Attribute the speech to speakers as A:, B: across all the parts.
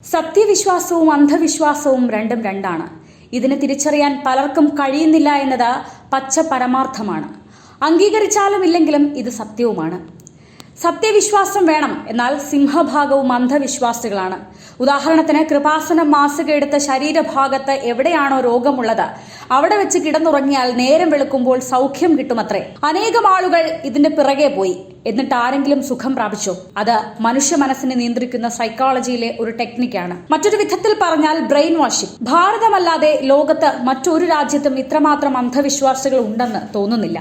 A: സത്യവിശ്വാസവും അന്ധവിശ്വാസവും രണ്ടും രണ്ടാണ്. ഇതിനെ തിരിച്ചറിയാൻ പലർക്കും കഴിയുന്നില്ല എന്നത് പച്ച പരമാർത്ഥമാണ്. അംഗീകരിച്ചാലും ഇല്ലെങ്കിലും ഇത് സത്യവുമാണ്. സത്യവിശ്വാസം വേണം, എന്നാൽ സിംഹഭാഗവും അന്ധവിശ്വാസികളാണ്. ഉദാഹരണത്തിന്, കൃപാസനം മാസിക എടുത്ത ശരീരഭാഗത്ത് എവിടെയാണോ രോഗമുള്ളത് അവിടെ വെച്ച് കിടന്നുറങ്ങിയാൽ നേരം വെളുക്കുമ്പോൾ സൗഖ്യം കിട്ടുമത്രേ. അനേകം ആളുകൾ ഇതിന്റെ പിറകെ പോയി. എന്നിട്ട് ആരെങ്കിലും സുഖം പ്രാപിച്ചോ? അത് മനുഷ്യ മനസ്സിനെ നിയന്ത്രിക്കുന്ന സൈക്കോളജിയിലെ ഒരു ടെക്നിക്കാണ്. മറ്റൊരു വിധത്തിൽ പറഞ്ഞാൽ ബ്രെയിൻ വാഷിംഗ്. ഭാരതമല്ലാതെ ലോകത്ത് മറ്റൊരു രാജ്യത്തും ഇത്രമാത്രം അന്ധവിശ്വാസികൾ ഉണ്ടെന്ന് തോന്നുന്നില്ല.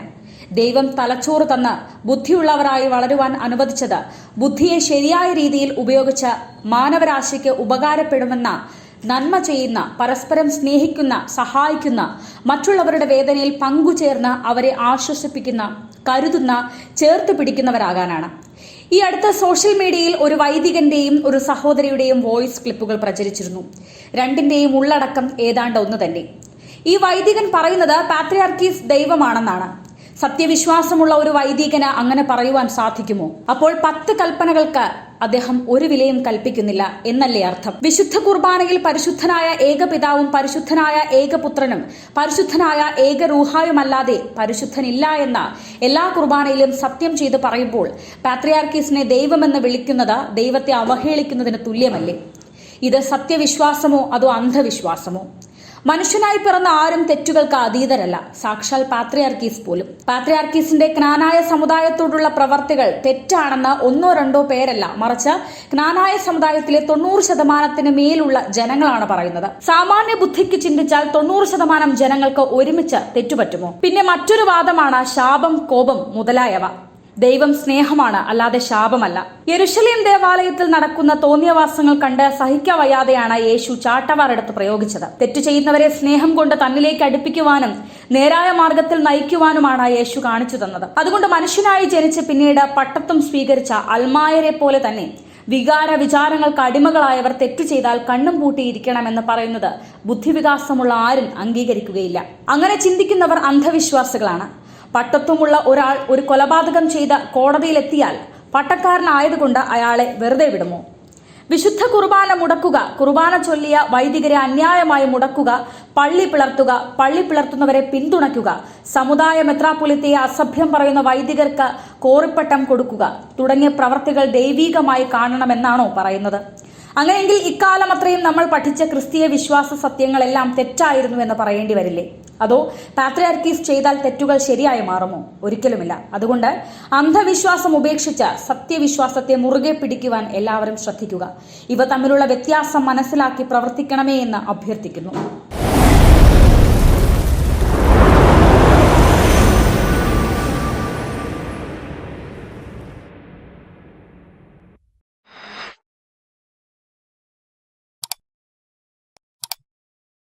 A: ദൈവം തലച്ചോറ് തന്ന് ബുദ്ധിയുള്ളവരായി വളരുവാൻ അനുവദിച്ചത് ബുദ്ധിയെ ശരിയായ രീതിയിൽ ഉപയോഗിച്ച് മാനവരാശിക്ക് ഉപകാരപ്പെടുമെന്ന, നന്മ ചെയ്യുന്ന, പരസ്പരം സ്നേഹിക്കുന്ന, സഹായിക്കുന്ന, മറ്റുള്ളവരുടെ വേദനയിൽ പങ്കുചേർന്ന് അവരെ ആശ്വസിപ്പിക്കുന്ന, കരുതുന്ന, ചേർത്ത് പിടിക്കുന്നവരാകാനാണ്. ഈ അടുത്ത സോഷ്യൽ മീഡിയയിൽ ഒരു വൈദികന്റെയും ഒരു സഹോദരിയുടെയും വോയിസ് ക്ലിപ്പുകൾ പ്രചരിച്ചിരുന്നു. രണ്ടിന്റെയും ഉള്ളടക്കം ഏതാണ്ട് ഒന്ന് തന്നെ. ഈ വൈദികൻ പറയുന്നത് പാത്രിയാർക്കീസ് ദൈവമാണെന്നാണ്. സത്യവിശ്വാസമുള്ള ഒരു വൈദികന് അങ്ങനെ പറയുവാൻ സാധിക്കുമോ? അപ്പോൾ 10 കൽപ്പനകൾക്ക് അദ്ദേഹം ഒരു വിലയും കൽപ്പിക്കുന്നില്ല എന്നല്ലേ അർത്ഥം? വിശുദ്ധ കുർബാനയിൽ പരിശുദ്ധനായ ഏകപിതാവും പരിശുദ്ധനായ ഏകപുത്രനും പരിശുദ്ധനായ ഏക റൂഹായുമല്ലാതെ പരിശുദ്ധനില്ല എന്ന എല്ലാ കുർബാനയിലും സത്യം ചെയ്ത് പറയുമ്പോൾ പാത്രിയാർക്കീസിനെ ദൈവമെന്ന് വിളിക്കുന്നത് ദൈവത്തെ അവഹേളിക്കുന്നതിന് തുല്യമല്ലേ? ഇത് സത്യവിശ്വാസമോ അതോ അന്ധവിശ്വാസമോ? മനുഷ്യനായി പിറന്ന ആരും തെറ്റുകൾക്ക് അതീതരല്ല, സാക്ഷാൽ പാത്രിയാർക്കീസ് പോലും. പാത്രിയാർക്കീസിന്റെ ക്നാനായ സമുദായത്തോടുള്ള പ്രവർത്തികൾ തെറ്റാണെന്ന് 1-2 പേരല്ല, മറിച്ച് ക്നാനായ സമുദായത്തിലെ 90% മേലുള്ള ജനങ്ങളാണ് പറയുന്നത്. സാമാന്യ ബുദ്ധിക്ക് ചിന്തിച്ചാൽ 90% ജനങ്ങൾക്ക് ഒരുമിച്ച് തെറ്റുപറ്റുമോ? പിന്നെ മറ്റൊരു വാദമാണ് ശാപം, കോപം മുതലായവ. ദൈവം സ്നേഹമാണ്, അല്ലാതെ ശാപമല്ല. യെരുശലേം ദേവാലയത്തിൽ നടക്കുന്ന തോന്നിയവാസങ്ങൾ കണ്ട് സഹിക്കവയ്യാതെയാണ് യേശു ചാട്ടവാറെടുത്ത് പ്രയോഗിച്ചത്. തെറ്റു ചെയ്യുന്നവരെ സ്നേഹം കൊണ്ട് തന്നിലേക്ക് അടുപ്പിക്കുവാനും നേരായ മാർഗത്തിൽ നയിക്കുവാനുമാണ് യേശു കാണിച്ചു തന്നത്. അതുകൊണ്ട് മനുഷ്യനായി ജനിച്ച് പിന്നീട് പട്ടത്വം സ്വീകരിച്ച അൽമായരെ പോലെ തന്നെ വികാര വിചാരങ്ങൾക്ക് അടിമകളായവർ തെറ്റു ചെയ്താൽ കണ്ണും പൂട്ടിയിരിക്കണമെന്ന് പറയുന്നത് ബുദ്ധിവികാസമുള്ള ആരും അംഗീകരിക്കുകയില്ല. അങ്ങനെ ചിന്തിക്കുന്നവർ അന്ധവിശ്വാസികളാണ്. പട്ടത്വമുള്ള ഒരാൾ ഒരു കൊലപാതകം ചെയ്ത് കോടതിയിലെത്തിയാൽ പട്ടക്കാരനായതുകൊണ്ട് അയാളെ വെറുതെ വിടുമോ? വിശുദ്ധ കുർബാന മുടക്കുക, കുർബാന ചൊല്ലിയ വൈദികരെ അന്യായമായി മുടക്കുക, പള്ളി പിളർത്തുക, പള്ളി പിളർത്തുന്നവരെ പിന്തുണയ്ക്കുക, സമുദായ മെത്രാപ്പൊലീത്തയെ അസഭ്യം പറയുന്ന വൈദികർക്ക് കോറിപ്പട്ടം കൊടുക്കുക തുടങ്ങിയ പ്രവർത്തികൾ ദൈവീകമായി കാണണമെന്നാണോ പറയുന്നത്? അങ്ങനെയെങ്കിൽ ഇക്കാലം അത്രയും നമ്മൾ പഠിച്ച ക്രിസ്തീയ വിശ്വാസ സത്യങ്ങളെല്ലാം തെറ്റായിരുന്നു എന്ന് പറയേണ്ടി വരില്ലേ? അതോ പാത്രിയാർക്കീസ് ചെയ്താൽ തെറ്റുകൾ ശരിയായി മാറുമോ? ഒരിക്കലുമില്ല. അതുകൊണ്ട് അന്ധവിശ്വാസം ഉപേക്ഷിച്ച് സത്യവിശ്വാസത്തെ മുറുകെ പിടിക്കുവാൻ എല്ലാവരും ശ്രദ്ധിക്കുക. ഇവ തമ്മിലുള്ള വ്യത്യാസം മനസ്സിലാക്കി പ്രവർത്തിക്കണമേ എന്ന് അഭ്യർത്ഥിക്കുന്നു.